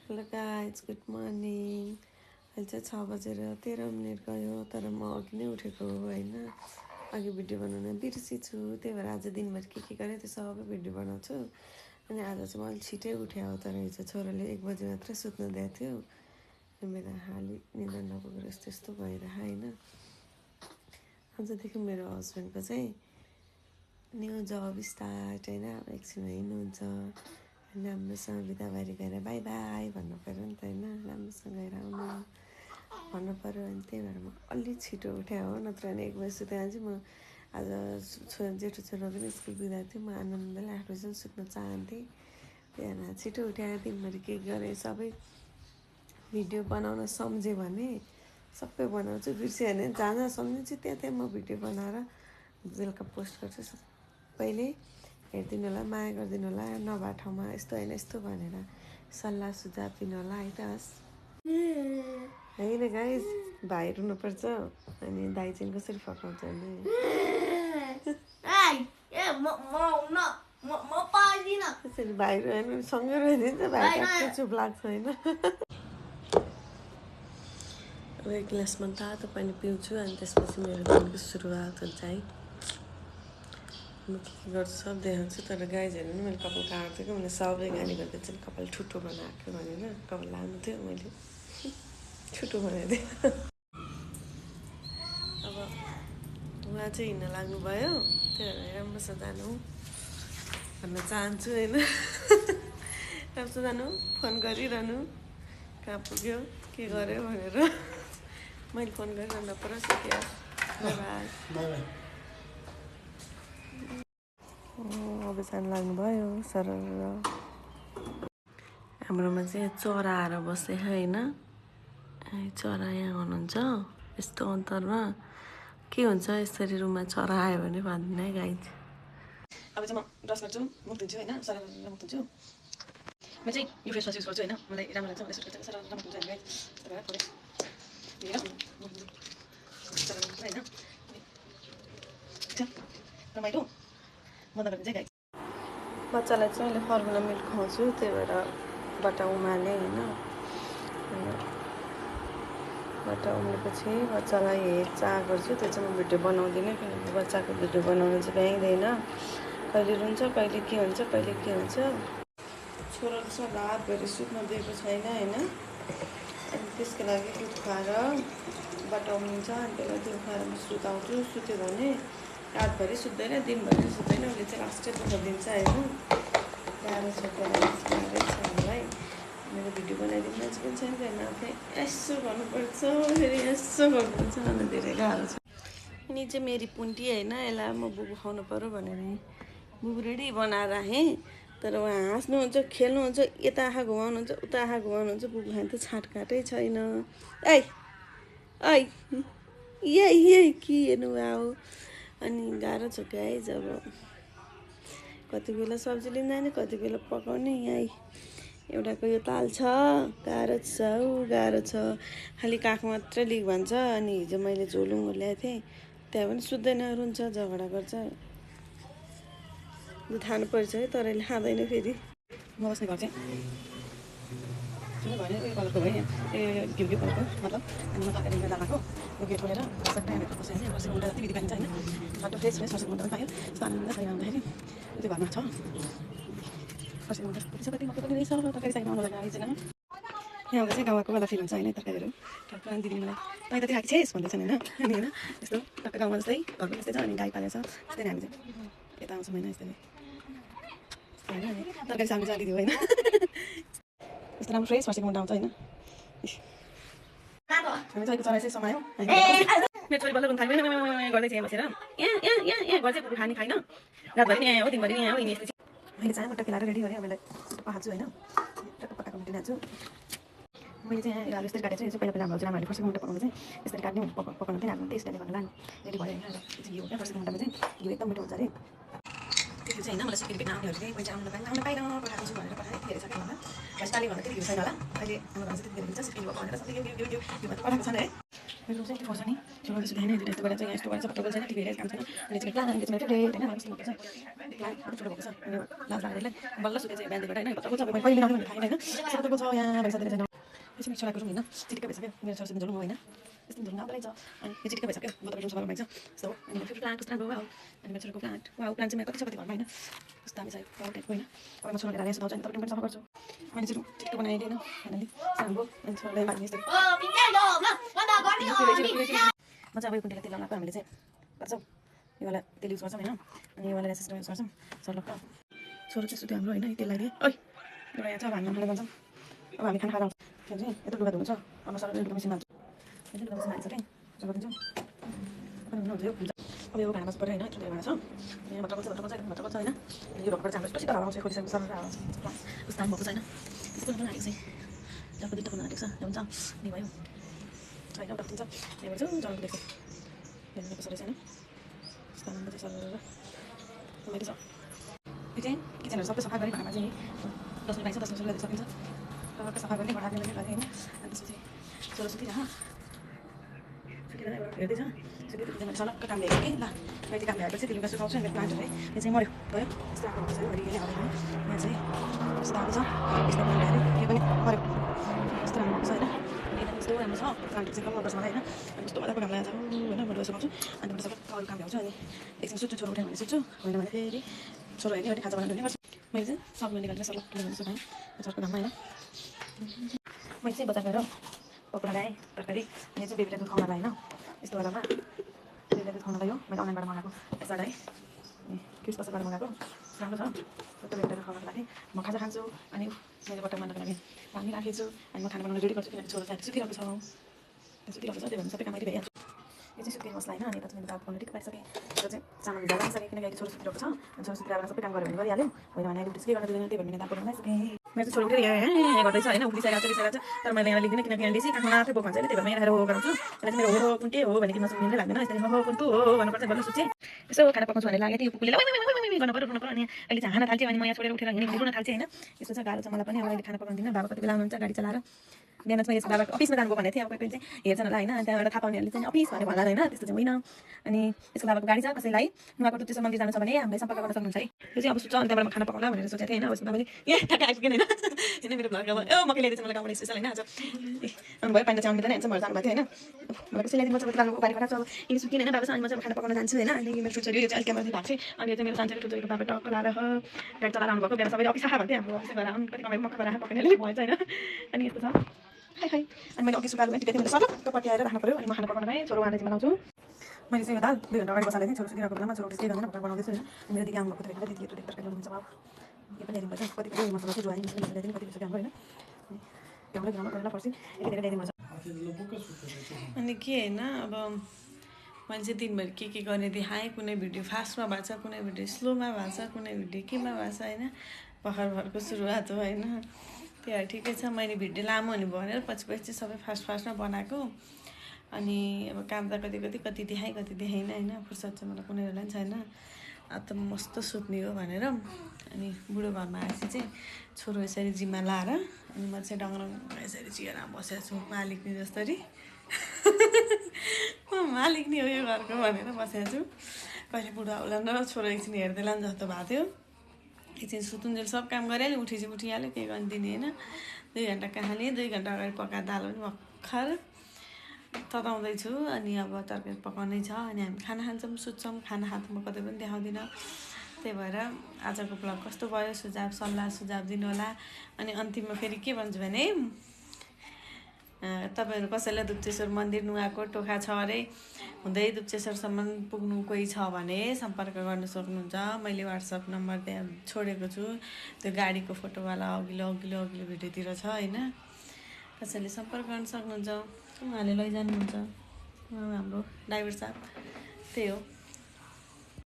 Hello guys good morning. अहिले चाहिँ 6 बजेर 13 मिनट गयो, तर म अघि नै उठेको हो होइन। अघि भिडियो बनाउन बिर्सिछु, त्यही भएर आज दिनभरि के गरेँ त्यो सबै भिडियो बनाउँछु। अनि आज चाहिँ म अलिक छिटै उठेँ हो, तर हिजो छोराले 1 बजी मात्रै सुत्नु दिएको थियो। मेरो हाली निद्रा नपुगेर यस्तो यस्तो भइरह होइन। आजदेखि मेरो हस्बेन्डको चाहिँ न्यू जब स्टार्ट होइन। एकछिनमा हिँड्नुहुन्छ, राम्रोसँग बिदाबारी गरेर बाई बाई भन्नु पऱ्यो नि त होइन। राम्रोसँग गएर आउनु भन्नु पऱ्यो। अनि त्यही भएर म अलिक छिटो उठेँ हो, नत्र भने 1 बजी सुतेर चाहिँ म आज जेठो छोरा पनि स्कुल पुगेको थियो। म आनन्दले 8 बजीसम्म सुत्न चाहन्थेँ। त्यही भएर छिटो उठेर दिनभरि के गरेँ सबै भिडियो बनाउन सम्झेँ भने सबै बनाउँछु। बिर्सेँ भने जहाँ जहाँ सम्झिन्छु त्यहाँ त्यहाँ म भिडियो बनाएर बेलुका पोस्ट गर्छु। सबैले हेरिदिनु होला, माया गरिदिनु होला, नभए ठाउँमा यस्तो होइन यस्तो भनेर सल्लाह सुझाव दिनु होला है त। हस् होइन गाइज, भाइ रुनुपर्छ अनि दाइ चाहिँ कसरी फकाउँछ भने त्यसरी भाइ रोयो सँगै रोइदिन्छ, भाइ ट्याक्कै चुप लाग्छ होइन। अब 1 गिलासमा तातो पानी पिउँछु अनि त्यसपछि मेरो दिनको सुरुवात हुन्छ है। म के गर्छु सब देखाउँछु, तर गाइज हेर्नु नि मैले कपाल काट्दिएको। मैले सबै गाली गर्दै चाहिँ कपाल ठुटो बनाएको भनेर कपाल लानु थियो, मैले ठुटो बनाइदिएँ। अब उहाँ चाहिँ हिँड्न लाग्नुभयो, त्यही भएर राम्रोसँग जानु भन्न चाहन्छु होइन। राम्रोसँग जानु, फोन गरिरहनु कहाँ पुग्यो के गर्यो भनेर। मैले फोन गरिरहनु परोस् क्या। By by. अब जानु लाग्नुभयो सर। हाम्रोमा चाहिँ चरा आएर बसे होइन। चरा यहाँ हुनुहुन्छ, यस्तो अन्तरमा के हुन्छ यसरी रुममा चरा आयो भने भन्दिनँ है गाइज। अब चाहिँ म ब्रस गर्छु, मुख धुन्छु होइन, सरर मुख धुन्छु। म चाहिँ यो फेस वास युज गर्छु होइन, मलाई राम्रो लाग्छ। मलाई सुट गर्छ, सरर मुख धुन्छु गाइज। थोरै होइन रमाइलो मजा गर्ने चाहिँ गाइज। बच्चालाई चाहिँ अहिले फर्मुला मिल्क खुवाउँछु, त्यही भएर बट्टा उमालेँ होइन। बट्टा उम्लेपछि बच्चालाई हेरचाह गर्छु। त्यो चाहिँ म भिडियो बनाउँदिनँ, किनकि बच्चाको भिडियो बनाउनु चाहिँ भ्याइँदैन। कहिले रुन्छ, कहिले के हुन्छ, कहिले के हुन्छ। छोराले चाहिँ रातभरि सुत्न दिएको छैन होइन। अनि त्यसको लागि दुध खुवाएर बट्टा उम्लिन्छ, अनि त्यसलाई दुध खुवाएर म सुताउँछु। सुत्यो भने रातभरि सुत्दैन, दिनभरि सुत्दैन। उसले चाहिँ लास्टै दुःख दिन्छ होइन। गाह्रो छ हामीलाई। मेरो भिडियो बनाइदिनु मान्छे पनि छैन, त्यहाँदेखि आफै यसो गर्नुपर्छ, फेरि यसो गर्नुपर्छ, अनि धेरै गाह्रो छ। अनि चाहिँ मेरी पुन्टी होइन, यसलाई म बुबु खुवाउनु पऱ्यो भनेर बुबु रेडी बनाएर राखेँ। तर उहाँ हाँस्नुहुन्छ, खेल्नुहुन्छ, यता आँखा घुमाउनुहुन्छ, उता आँखा घुमाउनुहुन्छ। बुबु खाने त छाँट काटै छैन। ऐ ऐ यही के हेर्नु भयो। अनि गाह्रो छ गाइज। अब कति बेला सब्जी लिन जाने, कति बेला पकाउने। यहीँ एउटाको यो ताल छ, गाह्रो छ गाह्रो छ। खालि काख मात्रै लिक भन्छ। अनि हिजो मैले झोलुङ्गो ल्याएको थिएँ, त्यहाँ पनि सुत्दैन, रुन्छ, झगडा गर्छ। थाहा पर्छ है, तर यसले खाँदैन फेरि। म बस्ने घर चाहिँ भयो उयो कलरको भयो, ए घिउ घिउ कलरको मतलब। अनि म तरकारी लिएर लगाएको गेट खोलेर सट्टै हामीहरू बसेर चाहिँ फर्सीको मुन्टा जति विधि पाइन्छ होइन, बाटो फ्रेस फ्रेस फर्सीको मुन्टा पनि पायो। यस्तो आनन्द छैन आउँदाखेरि त्यो घरमा छ फर्सीको मुन्टा। कति छ कति मक्कै पनि रहेछ, तरकारी चाहिने आउनुलाई आइजन। यहाँ चाहिँ गाउँको वाला फिल हुन्छ होइन, तरकारीहरू टक्क। अनि दिदी मलाई तै त खाएको छेस् भन्दैछन् होइन। अनि होइन यस्तो टक्क गाउँमा जस्तै घरको जस्तै छ। अनि गाई पालेको छ, त्यस्तै हामी चाहिँ यता आउँछौँ होइन। यस्तै होइन, अनि तरकारी साल्नु चाहिँ दिदी होइन। यस्तो राम्रो फ्रेस फर्सीको मुन्टा आउँछ होइन। हामी चाहिँ चराइ चाहिँ समायौँ। मेरो छोरी बल्ल खाने गर्दै चाहिँ बसेर यहाँ घर चाहिँ खाने खाइन, रातभरि नि यहाँ हो, दिनभरि यहाँ हो। यिनी यस्तो मैले चाहिँ मुट्टा खेलाएर रेडी गरेँ। मैले पकाएको छु होइन, टक्क पकाएको मुन्टी ल्याएको छु। मैले चाहिँ यहाँ आलु यस्तरी काटेको छु। यो चाहिँ पहिला पहिला भाउजूले आमाहरूले फर्सीको मुन्टा पकाउनु चाहिँ यसरी काट्ने पकाउनु थिएन। आफ्नो टेस्टले गर्नु लानु रेडी भयो होइन। घिउ क्या फर्सीको मुन्टामा चाहिँ घिउ एकदम मिठो हुन्छ अरे। त्यो चाहिँ होइन, मलाई सिक्किम भेट्न आउनेहरू चाहिँ मैले आउनु पाएन पठाएको छु भनेर पठाएँ। धेरै सकेन होला, बस पालि भन्दा त्यति घिउ छैन होला। अहिले हाम्रो घर चाहिँ त्यति धेरै मिल्छ। सिक्किम भएको भनेर सबै घिउ पठाएको छन् है। मेरो चाहिँ त्यो खोर्छ नि त्यो गर्दैछु होइन यस्तो गरेर चाहिँ यहाँ यस्तो गरेर सबै छैन टिभी हेरेर काम छैन अनि चाहिँ प्लान अनि चाहिँ फेरि होइन मलाई भएको छ प्लान छोटो भएको छ अनि लाज लागेरलाई बल्ल सुते चाहिँ बिहानदेखि होइन कताको छ मैले आउने भनेर थाहा होइन कताको छ यहाँ भइसकेको छैन यसो मिक्स राखेको होइन चिटिक्क भइसक्यो मेरो छोराछोरी झोलुङ होइन यस्तो झोलुङ आउँदै छ अनि यो चिटिक्क भइसक्यो म त सफा भएको छ यस्तो हो अनि फेरि प्लान्ट कस्तो राम्रो अनि मेरो छोराको प्लान्ट प्लान्ट चाहिँ कति छ कति घरमा होइन कस्तो दामी छ टाइपको होइन अब म छोराले राखेर सुनाउँछ अनि तपाईँ पनि सफा गर्छु मैले चाहिँ चिटिक्क बनाइदिएन फाइनली राम्रो अनि छोराले माग्ने यस्तो म चाहिँ अब यो कुन्टेलाई तेल लगाएको हामीले चाहिँ गर्छौँ यो वाला तेल युज गर्छौँ होइन अनि यो वाला रेसिस्टर युज गर्छौँ सर्लक्क छोरो चाहिँ सुत्यो हाम्रो होइन तेल लगाइदिएँ ओइ एउटा यहाँ छ अब हामी खाना जान्छौँ अब हामी खाना खाएर आउँछौँ त्यो चाहिँ यत्रो लुगा धुन्छ अब सरले लुगा मेसिनमा हाल्छ लुगा मेसिनमा हाल्छ क्या गरिदिन्छौँ पनि हुनुहुन्छ यो अब यो भाँडा पऱ्यो होइन यत्रो भाँडा छ यहाँ भट्ट छ होइन यो भर्खर चाहिँ हाम्रो यस्तो हावा आउँछ खोलिसकेको सरल हावा उस्तो भएको छैन त्यस्तो पनि हालेको चाहिँ जब दुईवटा बनाएको छ हुन्छ नि भयो छैन एउटा दिन्छ यहाँबाट चाहिँ जलाउनु देख्छ हेर्नु कसरी छैन स्थानमा चाहिँ सरल मैले छ यो चाहिँ किचनहरू सबै सफा गरी भाँडामा चाहिँ 10 मिनट लाग्छ 10 मिनट सकिन्छ र सफा गर्ने भाँडा गर्ने होइन अनि त्यसपछि छोरो सुतिरह हेर्दैछ सुत्यो मैले सलक्क काम ल्याएको कि ल मैले काम ल्याएपछि त्यो लुगा सुकाउँछु अनि प्लान्टहरू है यो चाहिँ मऱ्यो भयो यस्तो आएको हुन्छ हरियाली हालेर यहाँ चाहिँ यस्तो आएको छ यस्तो प्लान्ट हाल्यो यो पनि मऱ्यो यस्तो राम्रो भएको छ होइन एकदम यस्तो राम्रो छ प्लान्टहरू चाहिँ कम मनपर्छ मलाई होइन अनि यस्तो मजाको काम लागेको छ होइन म सुकाउँछु अनि त्यसपछि सबै अरू काम भ्याउँछु अनि एकछिन सुत्छु छोरो उठ्यो भने सुत्छु होइन भने फेरि छोरो हेर्ने खाजा बनाउने गर्छु मैले चाहिँ सब्जी निकालेर सलक्क लगाउँछु खाएँ छोरोको घाममा होइन मैले चाहिँ बजार गएर पकोडा ल्याएँ तरकारी अनि चाहिँ बेबीलाई दुध खुवाउन लगाएँ होइन यस्तो बेलामा बेबीलाई दुध खुवाउन लगायो मैले अनलाइनबाट मगाएको यसबाट है अनि क्रिस पसलबाट मगाएको राम्रो छ त्यो बेबीलाई दुध खुवाउनको लागि म खाजा खान्छु अनि मैले बटर मार्नको लागि पानी राखेको छु अनि म खाना बनाउन रेडी गर्छु किनभने छोरो चाहिँ सुतिरहेको छ सुतिरहेको छ त्यही भएर सबै काम अहिले भइहाल्छ यो चाहिँ सुत्केको मसला होइन अनि यता चाहिँ मैले दाल पकाउनु ठिक पाइसकेँ र चाहिँ चामल भिजाएर राखिसकेँ किनकि अहिले छोरो सुतिरहेको छ अनि छोरो सुतिरहेको सबै काम गऱ्यो भने गरिहाल्यो होइन भने अहिले उठेपछि के गर्न दिँदैन त्यही भएर मैले दाल पकाउनु लाइसकेँ मेरो चाहिँ छोरो उठेर यहाँ गर्दैछ होइन उठिसकेको छ तर मैले यहाँ लिँदिनँ किनकि यहाँ बेसी काखमा आफै बोक भन्छ त्यही भएर यहाँ हो गराउँछु यसलाई चाहिँ मेरो हो कुन के हो भने कि नसुनिँदै लाग्दैन यसरी हो कुन को हो भन्नुपर्छ बल्ल सोचेँ यसो खाना पकाउँछु भनेर लागेको थियो कुकुरले गर्नु पऱ्यो रुनु पऱ्यो अनि अहिले चाहिँ खाना थाल्थेँ अनि म यहाँ छोडेर उठेर हिँड्ने रुन थाल्थेँ होइन यस्तो चाहिँ गाह्रो छ मलाई पनि अब अहिले खाना पकाउँदिनँ बाबा कति बेला आउनुहुन्छ गाडी चलाएर बिहान चाहिँ यस्तो बाबाको अफिसमा जानुभयो भनेको थिएँ अब कोही चाहिँ हेर्छन् होला होइन अनि त्यहाँबाट थाहा पाउनेहरूले चाहिँ अफिस भनेर भन्ला होइन त्यस्तो चाहिँ होइन अनि यसको बाबाको गाडी छ कसैलाई उहाँको टुटेश्वर मन्दिर जानु छ भने हामीलाई सम्पर्क गर्न सक्नुहुन्छ है त्यो चाहिँ अब सुत्छ अनि त्यहाँबाट खाना पकाउला भनेर सोचेको थिएँ होइन उसको बाबाले यहाँ ठ्याक्कै आइपुगेन होइन होइन मेरो भ्लग अब मकै ल्याइदिएछ मलाई गाउँबाट स्पेसल होइन आज अनि भयो पानी चाहिँ आउँदैन होइन जानुभएको थियो होइन मलाई कसै ल्याइदिनु पर्छ राम्रो बारी बनाएको छ अब यिनी सुत्किन होइन बाबा अनि म चाहिँ खाना पकाउन जान्छु होइन अनि मेरो छोरी यो चाहिँ अलिक क्यामेरा भएको थिएँ अनि यो चाहिँ मेरो सानो ठुल्ठुलो बाबा टक्क लाएर गाडी चलाएर आउनुभएको बिहान सबैले अफिस आएको भन्थेँ हाम्रो अफिस गएर आउनु कति कमाइ मक्का बनाएर पकाउनेले भएछ होइन अनि यस्तो छ खै अनि मैले अघि सुकाएको पनि टिपेको थिएँ मैले सलक्क पट्याएर राख्नु पऱ्यो अनि म खाना पकाउन पाएँ छोरो उहाँले चाहिँ बनाउँछु मैले चाहिँ यो दाल 2 घन्टा अगाडि बसालेको थिएँ छोरो सुतिरहेको बेलामा छोरो उठेर गर्दैन भर्खर बनाउँदैछु होइन मेरो दिदी आउनुभएको थियो दिदी यत्रो तरकारी ल्याउनुहुन्छ अब यो पनि ल्याइदिनु पर्छ कति कति मसला चाहिँ ज्वाइन मसला ल्याइदिनु कति हाम्रो होइन हाम्रो ग्राममा गरेर पर्छ यति धेरै ल्याइदिनु पर्छ अनि के होइन अब मैले चाहिँ दिनभरि के गर्ने देखाएँ कुनै भिडियो फास्टमा भएको छ कुनै भिडियो स्लोमा भएको छ कुनै भिडियो केमा भएको छ होइन भर्खरको सुरुवात हो होइन त्यही भएर ठिकै छ मैले भिडियो लामो हुने भनेर पछि चाहिँ सबै फास्टमा बनाएको अनि अब काम त कति देखाएँ कति देखाइनँ होइन फुर्सद चाहिँ मलाई कुनै बेला पनि छैन अब त मस्तो सुत्ने हो भनेर अनि बुढो घरमा आएपछि चाहिँ छोरो यसरी जिम्मा लाएर अनि म चाहिँ डङ्ग्रङ यसरी चियरमा बसेको छु मालिकनी जसरी मालिकनी हो यो घरको भनेर बसेको छु कहिले बुढो आउला न छोरो एकछिन हेर्दैला जस्तो भएको थियो एकछिन सुतुन्जेल सब काम गरिहाल्यो उठिहाल्यो के गर्नु दिने होइन 2 घन्टा कहाँले 2 घन्टा अगाडि पकाएको दाल पनि भर्खर तताउँदैछु अनि अब तरकारी पकाउनै छ अनि हामी खाना खान्छौँ सुत्छौँ खाना खाँदा म कतै पनि देखाउँदिनँ त्यही भएर आजको ब्लग कस्तो भयो सुझाव दिनु होला अनि अन्तिममा फेरि के भन्छु भने तपाईहरु कसैलाई दुप्चेश्वर मन्दिर नुवाको टोखा छ अरे हुँदै दुप्चेश्वरसम्म पुग्नु कोही छ भने सम्पर्क गर्न सक्नुहुन्छ मैले WhatsApp नम्बर त्यहाँ छोडेको छु त्यो गाडीको फोटोवाला अघिल्लो भिडियोतिर छ हैन कसैले सम्पर्क गर्न सक्नुहुन्छ उहाँले लैजानुहुन्छ हाम्रो ड्राइभर साहब त्यही हो।